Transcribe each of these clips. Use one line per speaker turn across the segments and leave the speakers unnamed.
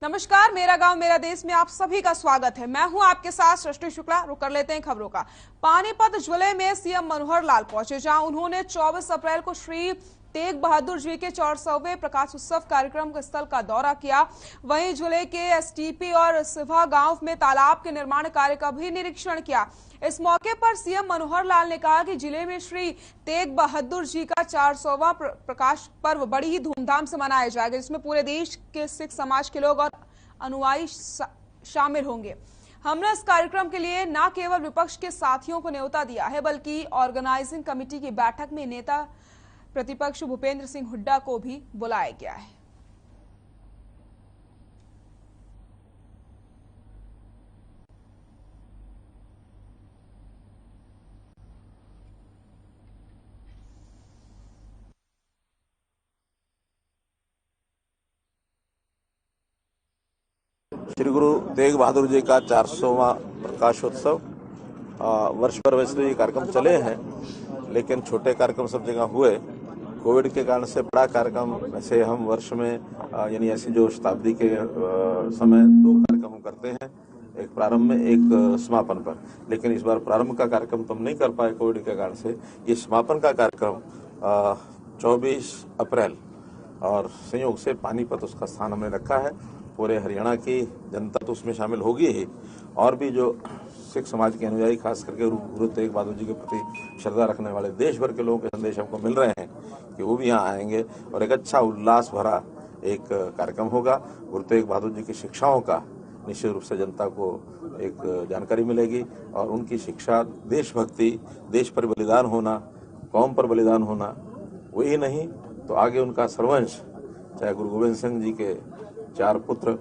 नमस्कार, मेरा गांव मेरा देश में आप सभी का स्वागत है। मैं हूं आपके साथ सृष्टि शुक्ला। रुक कर लेते हैं खबरों का। पानीपत जिले में सीएम मनोहर लाल पहुंचे, जहां उन्होंने 24 अप्रैल को श्री तेग बहादुर जी के 400वें प्रकाश उत्सव कार्यक्रम स्थल का दौरा किया। वहीं जिले के एसटीपी और सिवा गांव में तालाब के निर्माण कार्य का भी निरीक्षण किया। इस मौके पर सीएम मनोहर लाल ने कहा कि जिले में श्री तेग बहादुर जी का 400वां प्रकाश पर्व बड़ी ही धूमधाम से मनाया जाएगा, जिसमें पूरे देश के सिख समाज के लोग और अनुयायी शामिल होंगे। हमने इस कार्यक्रम के लिए न केवल विपक्ष के साथियों को न्योता दिया है, बल्कि ऑर्गेनाइजिंग कमेटी की बैठक में नेता प्रतिपक्ष भूपेंद्र सिंह हुड्डा को भी बुलाया गया है।
श्री गुरु तेग बहादुर जी का 400वां प्रकाशोत्सव वर्ष भर वैसे तो ये कार्यक्रम चले हैं, लेकिन छोटे कार्यक्रम सब जगह हुए। कोविड के कारण से बड़ा कार्यक्रम वैसे हम वर्ष में यानी ऐसी जो शताब्दी के समय 2 कार्यक्रम करते हैं, एक प्रारंभ में एक समापन पर। लेकिन इस बार प्रारंभ का कार्यक्रम तो हम नहीं कर पाए कोविड के कारण से। ये समापन का कार्यक्रम 24 अप्रैल और संयोग से पानीपत उसका स्थान हमने रखा है। पूरे हरियाणा की जनता तो उसमें शामिल होगी ही, और भी जो सिख समाज के अनुयायी खास करके गुरु तेग बहादुर जी के प्रति श्रद्धा रखने वाले देश भर के लोगों के संदेश हमको मिल रहे हैं कि वो भी यहाँ आएंगे और एक अच्छा उल्लास भरा एक कार्यक्रम होगा। गुरु तेग बहादुर जी की शिक्षाओं का निश्चित रूप से जनता को एक जानकारी मिलेगी और उनकी शिक्षा देशभक्ति, देश पर बलिदान होना, कौम पर बलिदान होना, वही नहीं तो आगे उनका सर्वंश, चाहे गुरु गोविंद सिंह जी के 4 पुत्र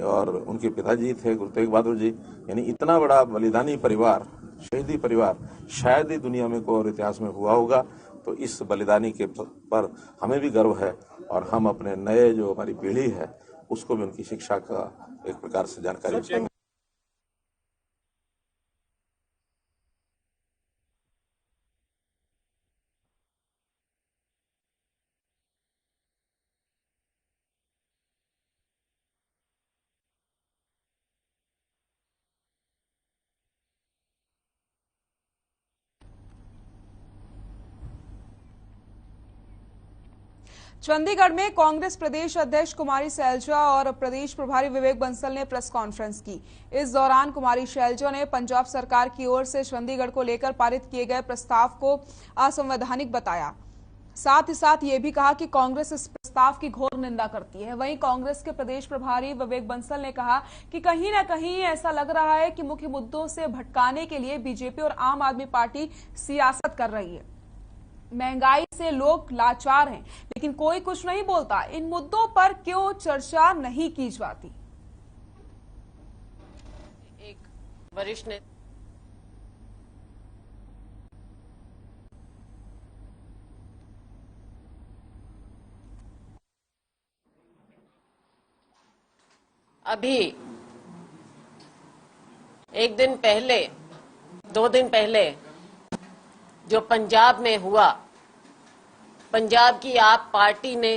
और उनके पिताजी थे गुरु तेग बहादुर जी, यानी इतना बड़ा बलिदानी परिवार, शहीदी परिवार शायद ही दुनिया में कोई और इतिहास में हुआ होगा। तो इस बलिदानी के पर हमें भी गर्व है और हम अपने नए जो हमारी पीढ़ी है उसको भी उनकी शिक्षा का एक प्रकार से जानकारी देंगे।
चंडीगढ़ में कांग्रेस प्रदेश अध्यक्ष कुमारी शैलजा और प्रदेश प्रभारी विवेक बंसल ने प्रेस कॉन्फ्रेंस की। इस दौरान कुमारी शैलजा ने पंजाब सरकार की ओर से चंडीगढ़ को लेकर पारित किए गए प्रस्ताव को असंवैधानिक बताया। साथ ही साथ ये भी कहा कि कांग्रेस इस प्रस्ताव की घोर निंदा करती है। वहीं कांग्रेस के प्रदेश प्रभारी विवेक बंसल ने कहा कि कहीं न कहीं ऐसा लग रहा है कि मुख्य मुद्दों से भटकाने के लिए बीजेपी और आम आदमी पार्टी सियासत कर रही है। महंगाई से लोग लाचार हैं, लेकिन कोई कुछ नहीं बोलता। इन मुद्दों पर क्यों चर्चा नहीं की जाती?
एक वरिष्ठ ने अभी 1 दिन पहले 2 दिन पहले जो पंजाब में हुआ, पंजाब की आप पार्टी ने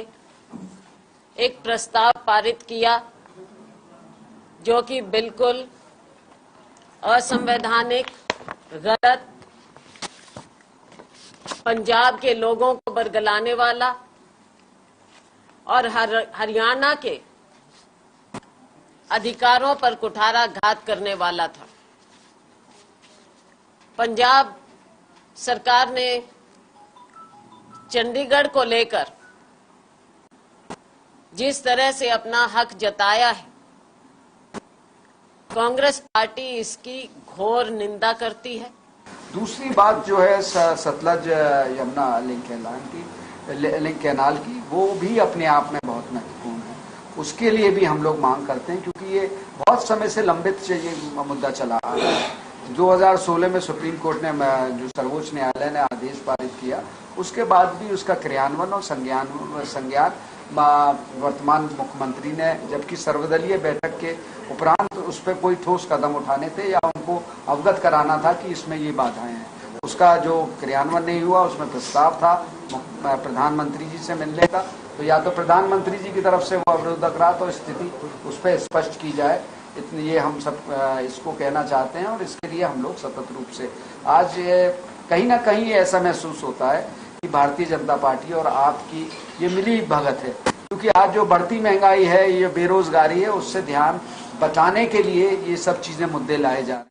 एक प्रस्ताव पारित किया जो कि बिल्कुल असंवैधानिक, गलत, पंजाब के लोगों को बरगलाने वाला और हरियाणा के अधिकारों पर कुठाराघात करने वाला था। पंजाब सरकार ने चंडीगढ़ को लेकर जिस तरह से अपना हक जताया है, कांग्रेस पार्टी इसकी घोर निंदा करती है।
दूसरी बात जो है सतलज यमुना लिंक कैनाल की, वो भी अपने आप में बहुत महत्वपूर्ण है। उसके लिए भी हम लोग मांग करते हैं, क्योंकि ये बहुत समय से लंबित ये मुद्दा चला आ रहा है। 2016 में सुप्रीम कोर्ट ने, जो सर्वोच्च न्यायालय ने आदेश पारित किया, उसके बाद भी उसका क्रियान्वयन और संज्ञान वर्तमान मुख्यमंत्री ने, जबकि सर्वदलीय बैठक के उपरांत उस पर कोई ठोस कदम उठाने थे या उनको अवगत कराना था कि इसमें ये बाधाएं हैं। उसका जो क्रियान्वयन नहीं हुआ, उसमें प्रस्ताव था प्रधानमंत्री जी से मिलने का, तो या तो प्रधानमंत्री जी की तरफ से वो अवरोधक रहा तो स्थिति उस पर स्पष्ट की जाए। इतनी ये हम सब इसको कहना चाहते हैं और इसके लिए हम लोग सतत रूप से आज कहीं ना कहीं ऐसा महसूस होता है कि भारतीय जनता पार्टी और आपकी ये मिली भगत है, क्योंकि आज जो बढ़ती महंगाई है, ये बेरोजगारी है, उससे ध्यान बचाने के लिए ये सब चीजें मुद्दे लाए जा रहे हैं।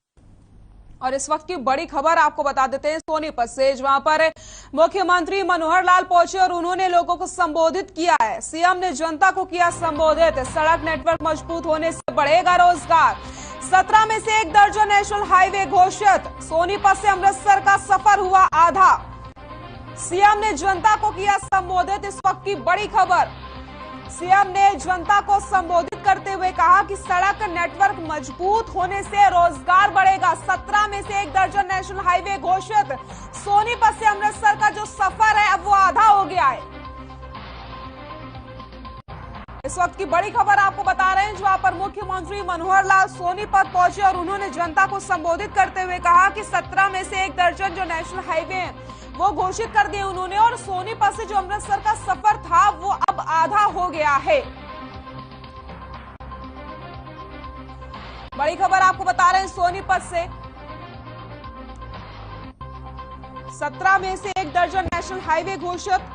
और इस वक्त की बड़ी खबर आपको बता देते हैं सोनीपत से, जहां पर मुख्यमंत्री मनोहर लाल पहुंचे और उन्होंने लोगों को संबोधित किया है। सीएम ने जनता को किया संबोधित। सड़क नेटवर्क मजबूत होने से बढ़ेगा रोजगार। 17 में से 1 दर्जन नेशनल हाईवे घोषित। सोनीपत से अमृतसर का सफर हुआ आधा। सीएम ने जनता को किया संबोधित। इस वक्त की बड़ी खबर, सीएम ने जनता को संबोधित करते हुए कहा कि सड़क नेटवर्क मजबूत होने से रोजगार बढ़ेगा। 17 में से 1 दर्जन नेशनल हाईवे घोषित। सोनीपत से अमृतसर का जो सफर है अब वो आधा हो गया है। इस वक्त की बड़ी खबर आपको बता रहे हैं, जहां पर मुख्यमंत्री मनोहर लाल सोनीपत पहुंचे और उन्होंने जनता को संबोधित करते हुए कहा कि 17 में से 1 दर्जन जो नेशनल हाईवे हैं वो घोषित कर दिए उन्होंने, और सोनीपत से जो अमृतसर का सफर था वो अब आधा हो गया है। बड़ी खबर आपको बता रहे हैं सोनीपत से, 17 में से 1 दर्जन नेशनल हाईवे घोषित।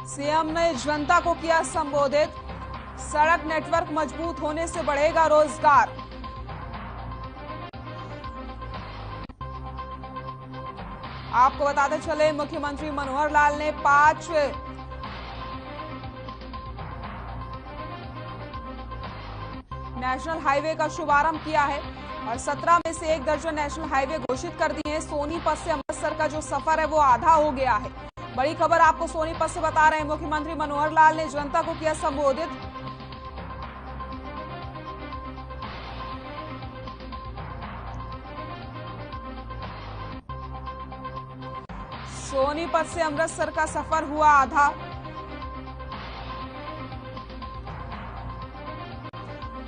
सीएम ने जनता को किया संबोधित। सड़क नेटवर्क मजबूत होने से बढ़ेगा रोजगार। आपको बताते चले, मुख्यमंत्री मनोहर लाल ने 5 नेशनल हाईवे का शुभारंभ किया है और 17 में से 1 दर्जन नेशनल हाईवे घोषित कर दिए हैं। सोनीपत से अमृतसर का जो सफर है वो आधा हो गया है। बड़ी खबर आपको सोनीपत से बता रहे हैं, मुख्यमंत्री मनोहर लाल ने जनता को किया संबोधित। सोनीपत से अमृतसर का सफर हुआ आधा।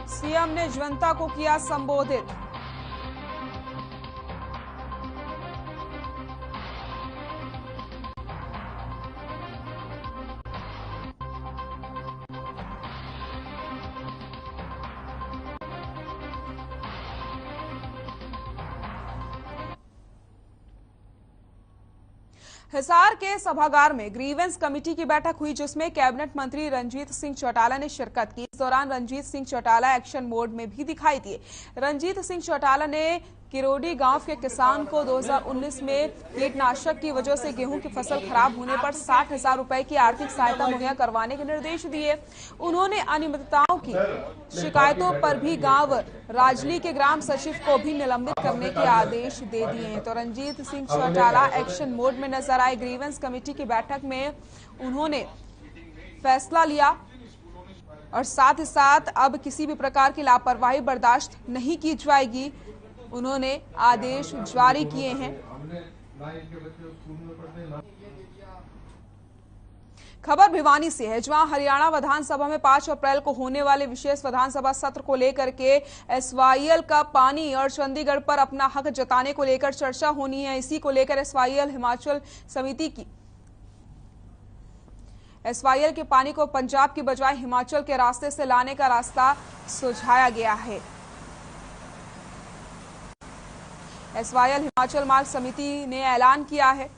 सीएम ने जनता को किया संबोधित। हिसार के सभागार में ग्रीवेंस कमेटी की बैठक हुई, जिसमें कैबिनेट मंत्री रंजीत सिंह चौटाला ने शिरकत की। इस दौरान रंजीत सिंह चौटाला एक्शन मोड में भी दिखाई दिए। रंजीत सिंह चौटाला ने किरोड़ी गांव के किसान को 2019 में कीटनाशक की वजह से गेहूं की फसल खराब होने पर 60,000 रुपए की आर्थिक सहायता मुहैया करवाने के निर्देश दिए। उन्होंने अनियमितताओं की शिकायतों पर भी गांव राजली के ग्राम सचिव को भी निलंबित करने के आदेश दे दिए हैं। तो रंजीत सिंह चौटाला एक्शन मोड में नजर आए। ग्रीवेंस कमेटी की बैठक में उन्होंने फैसला लिया और साथ ही साथ अब किसी भी प्रकार की लापरवाही बर्दाश्त नहीं की जाएगी। उन्होंने आदेश जारी किए हैं। खबर भिवानी से है, जहां हरियाणा विधानसभा में 5 अप्रैल को होने वाले विशेष विधानसभा सत्र को लेकर के एसवाईएल का पानी और चंडीगढ़ पर अपना हक जताने को लेकर चर्चा होनी है। इसी को लेकर एसवाईएल हिमाचल समिति की एसवाईएल के पानी को पंजाब की बजाय हिमाचल के रास्ते से लाने का रास्ता सुझाया गया है। एसवाईएल हिमाचल मार्ग समिति ने ऐलान किया है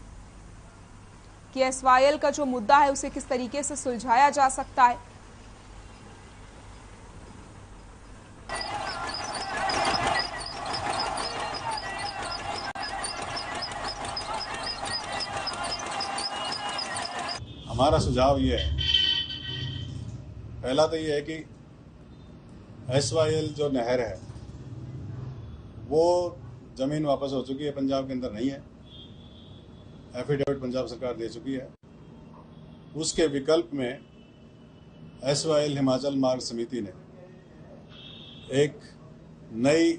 कि एसवाईएल का जो मुद्दा है उसे किस तरीके से सुलझाया जा सकता है।
हमारा सुझाव ये है, पहला तो ये है कि एसवाईएल जो नहर है वो जमीन वापस हो चुकी है, पंजाब के अंदर नहीं है। एफिडेविट पंजाब सरकार दे चुकी है। उसके विकल्प में एसवाईएल हिमाचल मार्ग समिति ने एक नई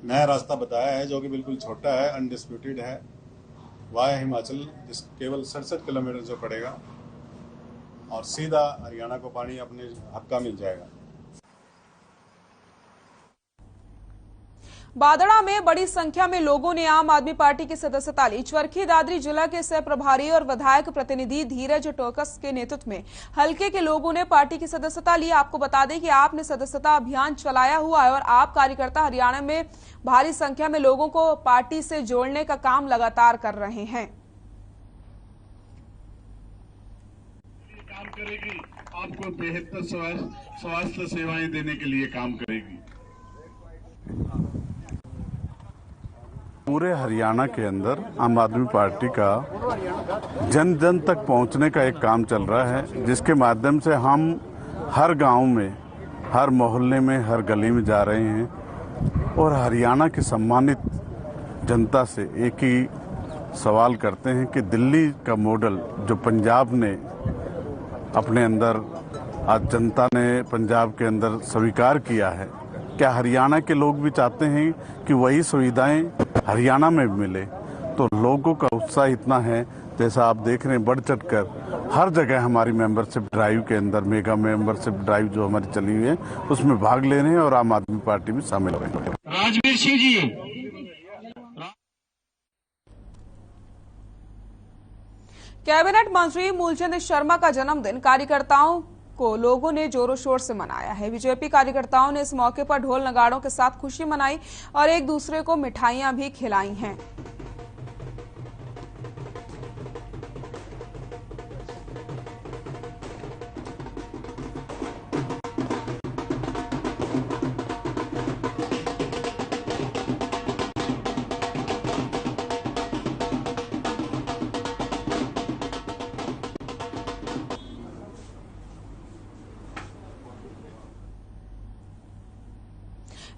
नया रास्ता बताया है, जो कि बिल्कुल छोटा है, अनडिस्प्यूटेड है, वाया हिमाचल, जिस केवल 67 किलोमीटर जो पड़ेगा और सीधा हरियाणा को पानी अपने हक का मिल जाएगा।
बादड़ा में बड़ी संख्या में लोगों ने आम आदमी पार्टी की सदस्यता ली। चरखी दादरी जिला के सह प्रभारी और विधायक प्रतिनिधि धीरज टोकस के नेतृत्व में हल्के के लोगों ने पार्टी की सदस्यता ली। आपको बता दें कि आपने सदस्यता अभियान चलाया हुआ है और आप कार्यकर्ता हरियाणा में भारी संख्या में लोगों को पार्टी से जोड़ने का काम लगातार कर रहे हैं।
काम करेगी, आपको बेहतर स्वास्थ्य सेवाएं देने के लिए काम करेगी।
पूरे हरियाणा के अंदर आम आदमी पार्टी का जन जन तक पहुंचने का एक काम चल रहा है, जिसके माध्यम से हम हर गांव में, हर मोहल्ले में, हर गली में जा रहे हैं और हरियाणा की सम्मानित जनता से एक ही सवाल करते हैं कि दिल्ली का मॉडल जो पंजाब ने अपने अंदर, आज जनता ने पंजाब के अंदर स्वीकार किया है, क्या हरियाणा के लोग भी चाहते हैं कि वही सुविधाएं हरियाणा में मिले? तो लोगों का उत्साह इतना है, जैसा आप देख रहे हैं, बढ़ चढ़ कर हर जगह हमारी मेंबरशिप ड्राइव के अंदर, मेगा मेंबरशिप ड्राइव जो हमारी चली हुई है, उसमें भाग ले रहे हैं और आम आदमी पार्टी में शामिल हो रहे हैं।
राजवीर सिंह जी।
कैबिनेट मंत्री मूलचंद शर्मा का जन्मदिन कार्यकर्ताओं को लोगों ने जोरों शोर से मनाया है। बीजेपी कार्यकर्ताओं ने इस मौके पर ढोल नगाड़ों के साथ खुशी मनाई और एक दूसरे को मिठाइयां भी खिलाई हैं।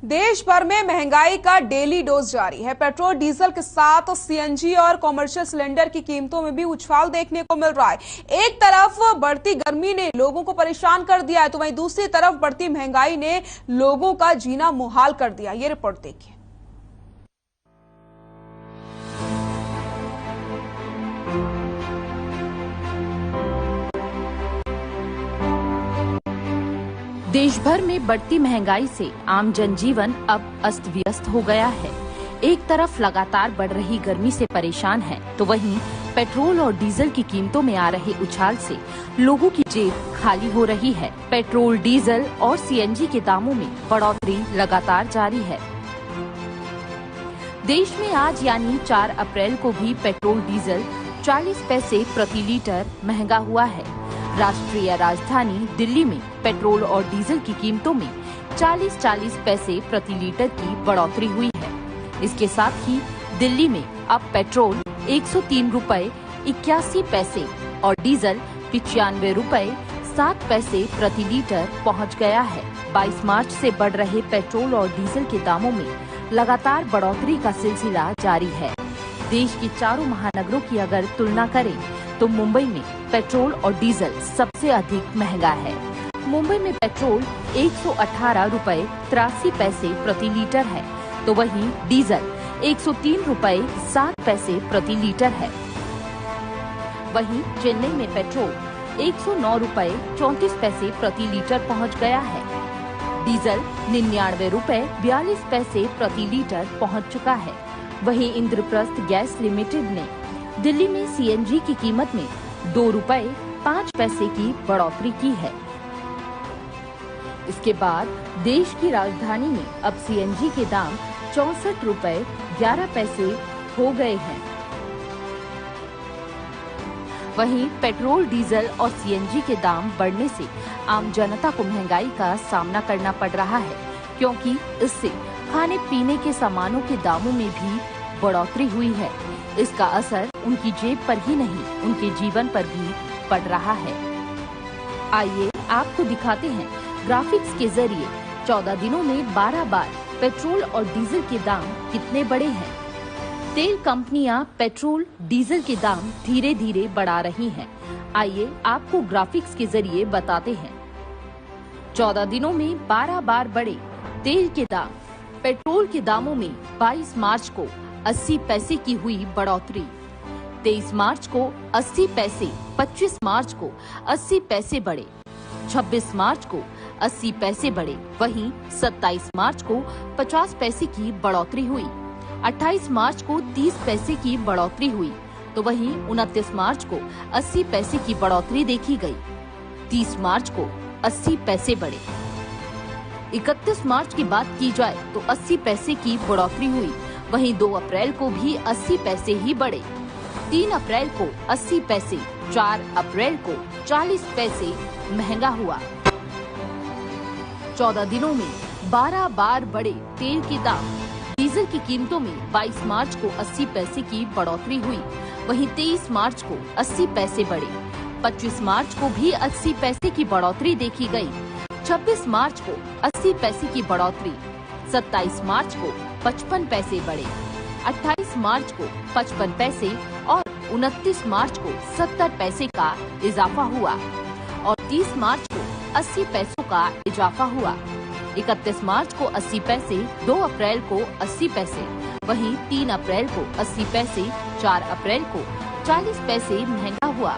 देश भर में महंगाई का डेली डोज जारी है। पेट्रोल डीजल के साथ सीएनजी और कॉमर्शियल सिलेंडर की कीमतों में भी उछाल देखने को मिल रहा है। एक तरफ बढ़ती गर्मी ने लोगों को परेशान कर दिया है, तो वहीं दूसरी तरफ बढ़ती महंगाई ने लोगों का जीना मुहाल कर दिया। ये रिपोर्ट देखिए।
देश भर में बढ़ती महंगाई से आम जनजीवन अब अस्त व्यस्त हो गया है। एक तरफ लगातार बढ़ रही गर्मी से परेशान है, तो वहीं पेट्रोल और डीजल की कीमतों में आ रहे उछाल से लोगों की जेब खाली हो रही है। पेट्रोल, डीजल और सीएनजी के दामों में बढ़ोतरी लगातार जारी है। देश में आज यानी 4 अप्रैल को भी पेट्रोल डीजल 40 पैसे प्रति लीटर महंगा हुआ है। राष्ट्रीय राजधानी दिल्ली में पेट्रोल और डीजल की कीमतों में 40-40 पैसे प्रति लीटर की बढ़ोतरी हुई है। इसके साथ ही दिल्ली में अब पेट्रोल 103 रुपए 81 पैसे और डीजल 95 रुपए 7 पैसे प्रति लीटर पहुंच गया है। 22 मार्च से बढ़ रहे पेट्रोल और डीजल के दामों में लगातार बढ़ोतरी का सिलसिला जारी है। देश के चारों महानगरों की अगर तुलना करें तो मुंबई में पेट्रोल और डीजल सबसे अधिक महंगा है। मुंबई में पेट्रोल 118 रुपए 83 पैसे प्रति लीटर है, तो वहीं डीजल 103 रुपए 7 पैसे प्रति लीटर है। वहीं चेन्नई में पेट्रोल 109 रुपए 34 पैसे प्रति लीटर पहुंच गया है। डीजल 99 रुपए 42 पैसे प्रति लीटर पहुंच चुका है। वहीं इंद्रप्रस्थ गैस लिमिटेड ने दिल्ली में सीएनजी की कीमत में 2 रुपए 5 पैसे की बढ़ोतरी की है। इसके बाद देश की राजधानी में अब सीएनजी के दाम 64 रुपए 11 पैसे हो गए हैं। वहीं पेट्रोल, डीजल और सीएनजी के दाम बढ़ने से आम जनता को महंगाई का सामना करना पड़ रहा है, क्योंकि इससे खाने पीने के सामानों के दामों में भी बढ़ोतरी हुई है। इसका असर उनकी जेब पर ही नहीं, उनके जीवन पर भी पड़ रहा है। आइए आपको दिखाते हैं ग्राफिक्स के जरिए 14 दिनों में 12 बार पेट्रोल और डीजल के दाम कितने बढ़े हैं। तेल कंपनियां पेट्रोल, डीजल के दाम धीरे धीरे बढ़ा रही हैं। आइए आपको ग्राफिक्स के जरिए बताते हैं। 14 दिनों में 12 बार बढ़े तेल के दाम। पेट्रोल के दामों में 22 मार्च को 80 पैसे की हुई बढ़ोतरी, 23 मार्च को 80 पैसे, 25 मार्च को 80 पैसे बढ़े, 26 मार्च को 80 पैसे बढ़े। वहीं 27 मार्च को 50 पैसे की बढ़ोतरी हुई। 28 मार्च को 30 पैसे की बढ़ोतरी हुई, तो वहीं 29 मार्च को 80 पैसे की बढ़ोतरी देखी गई। 30 मार्च को 80 पैसे बढ़े। 31 मार्च की बात की जाए तो 80 पैसे की बढ़ोतरी हुई। वहीं 2 अप्रैल को भी 80 पैसे ही बढ़े। 3 अप्रैल को 80 पैसे, 4 अप्रैल को 40 पैसे महंगा हुआ। 14 दिनों में 12 बार बढ़े तेल के दाम। डीजल की कीमतों में 22 मार्च को 80 पैसे की बढ़ोतरी हुई। वहीं 23 मार्च को 80 पैसे बढ़े। 25 मार्च को भी 80 पैसे की बढ़ोतरी देखी गई। 26 मार्च को 80 पैसे की बढ़ोतरी। 27 मार्च को 55 पैसे बढ़े। 28 मार्च को 55 पैसे और 29 मार्च को 70 पैसे का इजाफा हुआ और 30 मार्च को 80 पैसों का इजाफा हुआ। 31 मार्च को 80 पैसे, 2 अप्रैल को 80 पैसे, वहीं 3 अप्रैल को 80 पैसे, 4 अप्रैल को 40 पैसे महंगा हुआ।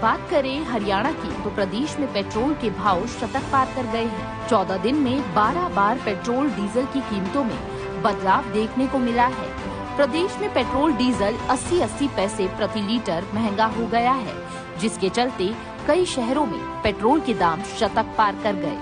बात करें हरियाणा की तो प्रदेश में पेट्रोल के भाव शतक पार कर गए हैं। 14 दिन में 12 बार पेट्रोल डीजल की कीमतों में बदलाव देखने को मिला है। प्रदेश में पेट्रोल डीजल 80-80 पैसे प्रति लीटर महंगा हो गया है, जिसके चलते कई शहरों में पेट्रोल के दाम शतक पार कर गए।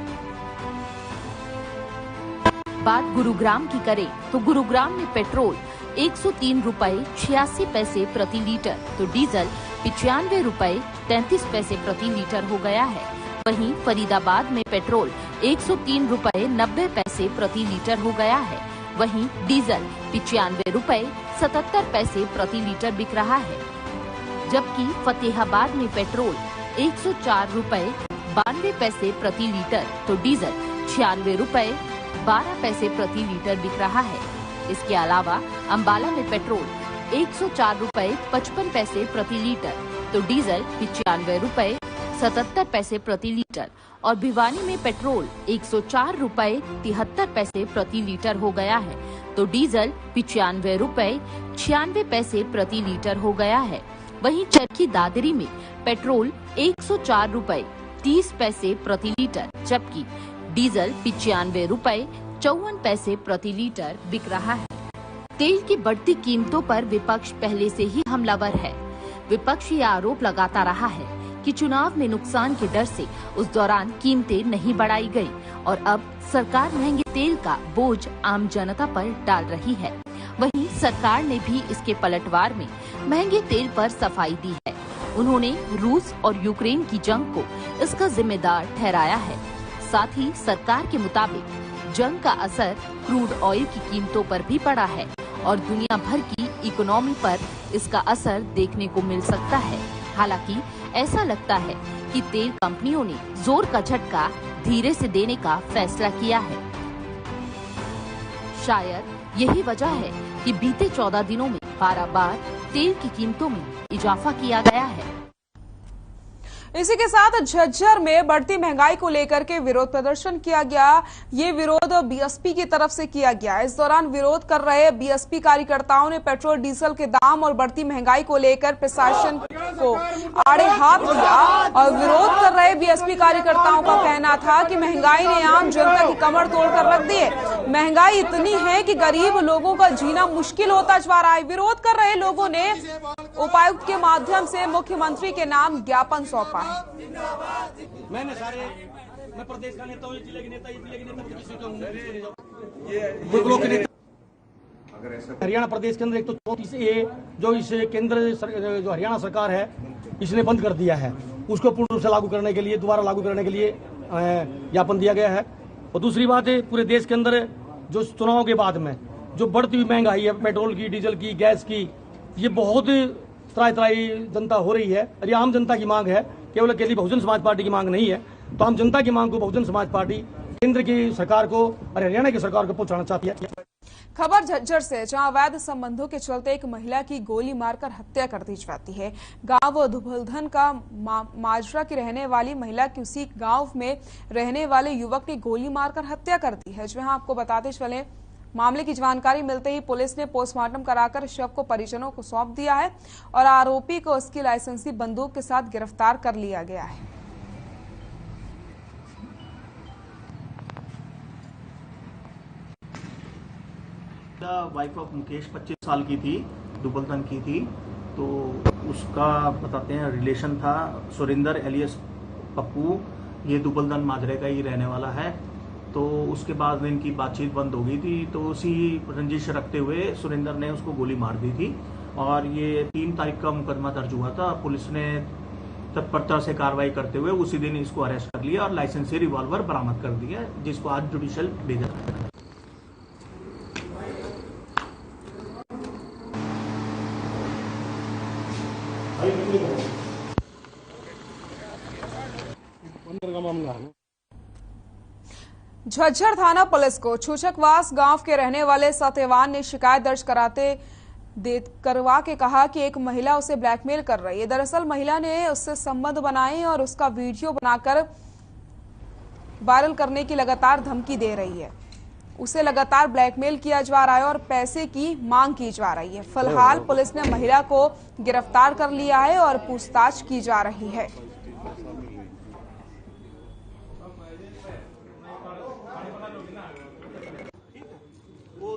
बात गुरुग्राम की करें तो गुरुग्राम में पेट्रोल 103 रुपए 86 पैसे प्रति लीटर, तो डीजल 95 रुपए 33 पैसे प्रति लीटर हो गया है। वहीं फरीदाबाद में पेट्रोल 103 रुपए 90 पैसे प्रति लीटर हो गया है। वहीं डीजल 95 रुपए 77 पैसे प्रति लीटर बिक रहा है। जबकि फतेहाबाद में पेट्रोल 104 रुपए 92 पैसे प्रति लीटर, तो डीजल 96 रुपए 12 पैसे प्रति लीटर बिक रहा है। इसके अलावा अंबाला में पेट्रोल 104 रुपए 55 पैसे प्रति लीटर, तो डीजल 95 रुपए 77 पैसे प्रति लीटर और भिवानी में पेट्रोल 104 रुपए 73 पैसे प्रति लीटर हो गया है, तो डीजल 95 रुपए 96 पैसे प्रति लीटर हो गया है। वहीं चरखी दादरी में पेट्रोल 104 रुपए 30 पैसे प्रति लीटर, जबकि डीजल 95 रुपए 54 पैसे प्रति लीटर बिक रहा है। तेल की बढ़ती कीमतों पर विपक्ष पहले से ही हमलावर है। विपक्ष ये आरोप लगाता रहा है कि चुनाव में नुकसान के डर से उस दौरान कीमतें नहीं बढ़ाई गई और अब सरकार महंगे तेल का बोझ आम जनता पर डाल रही है। वहीं सरकार ने भी इसके पलटवार में महंगे तेल पर सफाई दी है। उन्होंने रूस और यूक्रेन की जंग को इसका जिम्मेदार ठहराया है। साथ ही सरकार के मुताबिक जंग का असर क्रूड ऑयल की कीमतों पर भी पड़ा है और दुनिया भर की इकोनॉमी पर इसका असर देखने को मिल सकता है। हालांकि ऐसा लगता है कि तेल कंपनियों ने जोर का झटका धीरे से देने का फैसला किया है। शायद यही वजह है कि बीते 14 दिनों में 12 बार तेल की कीमतों में इजाफा किया गया है।
इसी के साथ झज्जर में बढ़ती महंगाई को लेकर के विरोध प्रदर्शन किया गया। ये विरोध बीएसपी की तरफ से किया गया। इस दौरान विरोध कर रहे बीएसपी कार्यकर्ताओं ने पेट्रोल डीजल के दाम और बढ़ती महंगाई को लेकर प्रशासन को आड़े हाथ लिया और विरोध कर रहे बीएसपी कार्यकर्ताओं का कहना था कि महंगाई ने आम जनता की कमर तोड़कर रख दी है। महंगाई इतनी है कि गरीब लोगों का जीना मुश्किल होता जा रहा है। विरोध कर रहे लोगों ने उपायुक्त के माध्यम से मुख्यमंत्री के नाम ज्ञापन सौंपा है।
मैं प्रदेश का नेता हूँ, जिले के नेता, हरियाणा प्रदेश के अंदर एक तो 34A जो इस केंद्र जो हरियाणा सरकार है इसने बंद कर दिया है, उसको पूर्ण रूप से लागू करने के लिए, दोबारा लागू करने के लिए ज्ञापन दिया गया है। और दूसरी बात है, पूरे देश के अंदर जो चुनाव के बाद में जो बढ़ती हुई महंगाई है पेट्रोल की, डीजल की, गैस की, ये बहुत त्राही जनता हो रही है और ये आम जनता की मांग है, केवल अकेली बहुजन समाज पार्टी की मांग नहीं है। तो आम जनता की मांग को बहुजन समाज पार्टी केंद्र की सरकार को और हरियाणा की सरकार को पहुंचाना चाहती है।
खबर झज्जर से, जहां अवैध संबंधों के चलते एक महिला की गोली मारकर हत्या कर दी जाती है। गांव धुबलधन का माजरा की रहने वाली महिला की उसी गांव में रहने वाले युवक ने गोली मारकर हत्या कर दी है। जहां आपको बताते चले, मामले की जानकारी मिलते ही पुलिस ने पोस्टमार्टम कराकर शव को परिजनों को सौंप दिया है और आरोपी को उसकी लाइसेंसी बंदूक के साथ गिरफ्तार कर लिया गया है।
वाइफ ऑफ मुकेश 25 साल की थी, दुबलतन की थी। तो उसका बताते हैं रिलेशन था सुरेंद्र एलियस पप्पू, ये दुबलतन माजरे का ही रहने वाला है। तो उसके बाद में इनकी बातचीत बंद हो गई थी, तो उसी रंजिश रखते हुए सुरेंद्र ने उसको गोली मार दी थी और ये 3 तारीख का मुकदमा दर्ज हुआ था। पुलिस ने तत्परता से कार्रवाई करते हुए उसी दिन इसको अरेस्ट कर लिया और लाइसेंसी रिवॉल्वर बरामद कर दिया, जिसको आज जुडिशियल भेजा।
झज्जर थाना पुलिस को छूछकवास गांव के रहने वाले सत्यवान ने शिकायत दर्ज करवा के कहा कि एक महिला उसे ब्लैकमेल कर रही है। दरअसल महिला ने उससे संबंध बनाए और उसका वीडियो बनाकर वायरल करने की लगातार धमकी दे रही है। उसे लगातार ब्लैकमेल किया जा रहा है और पैसे की मांग की जा रही है। फिलहाल पुलिस ने महिला को गिरफ्तार कर लिया है और पूछताछ की जा रही है।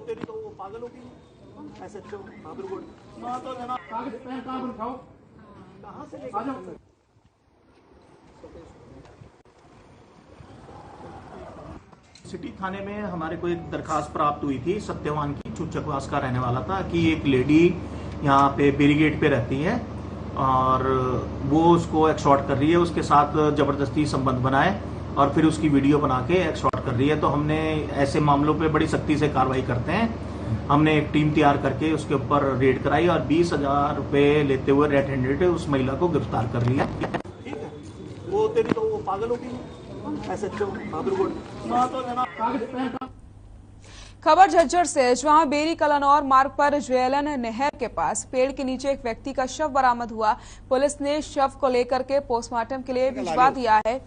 तेरी तो वो पागल होगी ऐसे तो कहाँ से लेकर सिटी थाने में हमारे को एक दरखास्त प्राप्त हुई थी सत्यवान की, छूछकवास का रहने वाला था, कि एक लेडी यहाँ पे बैरिगेट पे रहती है और वो उसको एक्सटॉर्ट कर रही है, उसके साथ जबरदस्ती संबंध बनाए और फिर उसकी वीडियो बना के एक्सटॉर्ट कर रही है। तो हमने ऐसे मामलों पे बड़ी सख्ती से कार्रवाई करते हैं। हमने एक टीम तैयार करके उसके ऊपर रेड कराई और 20,000 रुपए लेते हुए रेड हैंडेड उस महिला को गिरफ्तार कर लिया। ठीक है, वो तेरी तो वो पागल होगी ऐसे तो
खबर झज्जर से, जहां बेरी कलानौर मार्ग पर ज्वेलन नहर के पास पेड़ के नीचे एक व्यक्ति का शव बरामद हुआ। पुलिस ने शव को लेकर के पोस्टमार्टम के लिए भिजवा दिया है।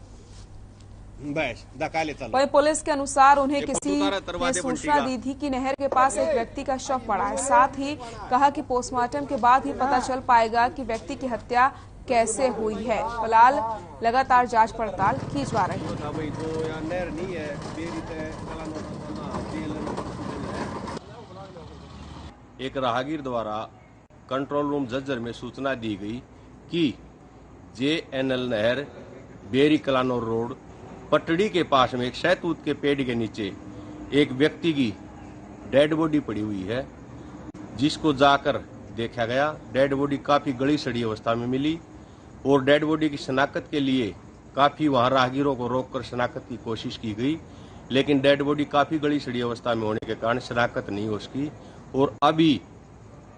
वही पुलिस के अनुसार उन्हें किसी ने सूचना दी थी कि नहर के पास एक व्यक्ति का शव पड़ा है। साथ ही कहा कि पोस्टमार्टम के बाद ही पता चल पाएगा कि व्यक्ति की हत्या कैसे हुई है। फिलहाल लगातार जांच पड़ताल की जा रही है।
एक राहगीर द्वारा कंट्रोल रूम झज्जर में सूचना दी गई कि JNL नहर बेरी कलानौर रोड पटड़ी के पास में एक शहतूत के पेड़ के नीचे एक व्यक्ति की डेड बॉडी पड़ी हुई है, जिसको जाकर देखा गया। डेड बॉडी काफी गली सड़ी अवस्था में मिली और डेड बॉडी की शनाख्त के लिए काफी वहां राहगीरों को रोककर शनाख्त की कोशिश की गई, लेकिन डेड बॉडी काफी गली सड़ी अवस्था में होने के कारण शनाख्त नहीं हो सकी और अभी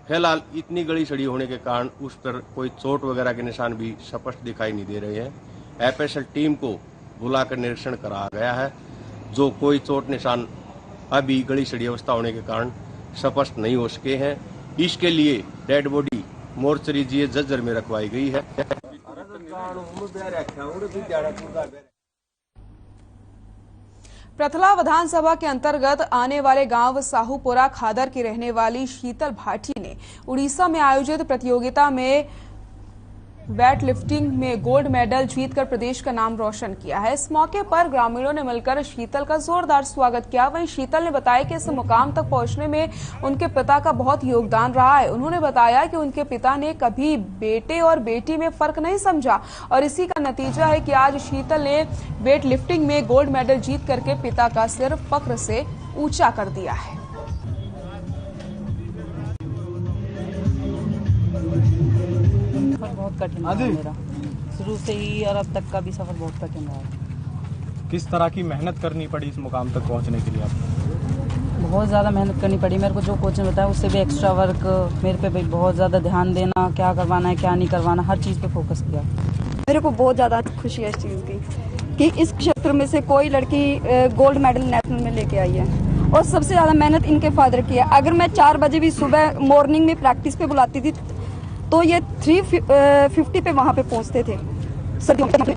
फिलहाल इतनी गली सड़ी होने के कारण उस पर कोई चोट वगैरह के निशान भी स्पष्ट दिखाई नहीं दे रहे हैं। FSL टीम को बुलाकर निरीक्षण कराया गया है, जो कोई चोट निशान अभी गली सड़ी अवस्था होने के कारण स्पष्ट नहीं हो सके हैं। इसके लिए dead body mortuary GH Jhajjar में रखवाई गई है।
प्रथला विधानसभा के अंतर्गत आने वाले गांव साहूपुरा खादर की रहने वाली शीतल भाटी ने उड़ीसा में आयोजित प्रतियोगिता में वेट लिफ्टिंग में गोल्ड मेडल जीतकर प्रदेश का नाम रोशन किया है। इस मौके पर ग्रामीणों ने मिलकर शीतल का जोरदार स्वागत किया। वहीं शीतल ने बताया कि इस मुकाम तक पहुंचने में उनके पिता का बहुत योगदान रहा है। उन्होंने बताया कि उनके पिता ने कभी बेटे और बेटी में फर्क नहीं समझा और इसी का नतीजा है कि आज शीतल ने वेट लिफ्टिंग में गोल्ड मेडल जीत करके पिता का सिर फक्र से ऊंचा कर दिया है।
बहुत कठिन रहा मेरा, शुरू से ही और अब तक का भी सफर बहुत कठिन रहा।
किस तरह की मेहनत करनी पड़ी इस मुकाम तक पहुंचने के लिए आपको?
बहुत ज़्यादा मेहनत करनी पड़ी मेरे को। जो कोच ने बताया उससे भी एक्स्ट्रा वर्क, मेरे पे भी बहुत ज़्यादा ध्यान देना, क्या करवाना है क्या नहीं करवाना, हर चीज़ पे फोकस किया।
मेरे को बहुत ज़्यादा खुशी है इस चीज़ की कि इस क्षेत्र में से कोई लड़की गोल्ड मेडल नेशनल में लेके आई है और सबसे ज़्यादा मेहनत इनके फादर की है। अगर मैं 4 बजे भी सुबह मॉर्निंग में प्रैक्टिस पे बुलाती थी तो ये 350 पे वहां पे पहुंचते थे सर्दियों में।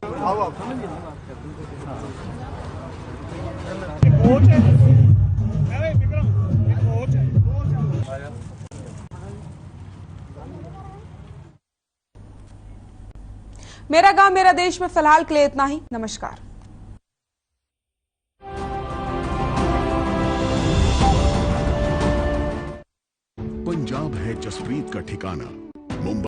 मेरा गांव मेरा देश में फिलहाल के लिए इतना ही। नमस्कार।
पंजाब है जसप्रीत का ठिकाना। मुंबई